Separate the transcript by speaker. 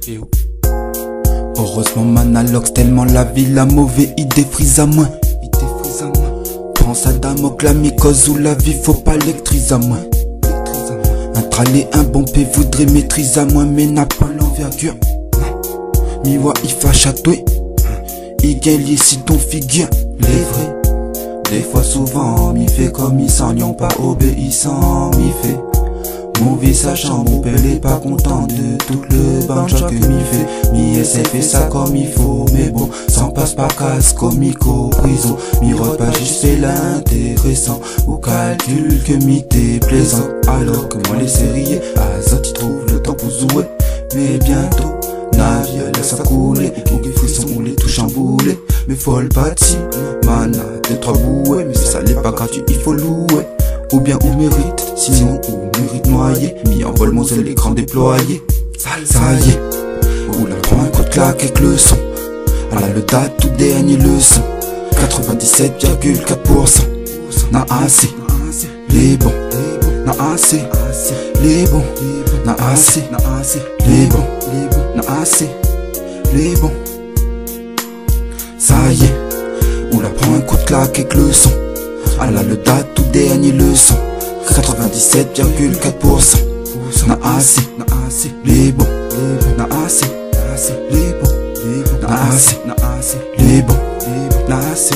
Speaker 1: Et où? Heureusement Manalox, tellement la vie, la mauvaise idée frise à moins. Pense à Damok, la mycose ou la vie, faut pas l'électriser à moins. Un tralé, un bon P voudrait maîtriser à moins, mais n'a pas l'envergure. Miwa il fa chatouer, il gagne si ton figure. Les vrais, des fois souvent, m'y fait comme ils s'en n'y ont pas obéissant, m'y fait. Mon visage en mon père est pas content de tout le banjo que m'y fait. Mi essaie fait ça comme il faut, mais bon, sans passe pas casse comico prison. Mi rote pas juste c'est l'intéressant, ou calcul que mi t'es plaisant. Alors que moi les séries, Azot il trouve le temps pour jouer. Mais bientôt, navire laisse ça couler, ou qu'il frisson ou les tout chamboulés. Mais folle partie, mana, deux trois bouées, mais ça l'est pas gratuit, il faut louer. Ou bien on mérite, sinon on mérite noyer. Mi envole mon zèle l'écran déployé. Ça y est, ou la prend un coup de claque avec le son. Elle a le date tout dernier leçon. 97,4% n'a assez, les bons, n'a assez, les bons, n'a assez, les bons, n'a assez, les bons. Ça y est, ou la prend un coup de claque avec le son. Elle a le date tout dernier leçon. 97,4% n'a assez, les bons, n'a assez, les bons, n'a assez, les bons, n'a assez,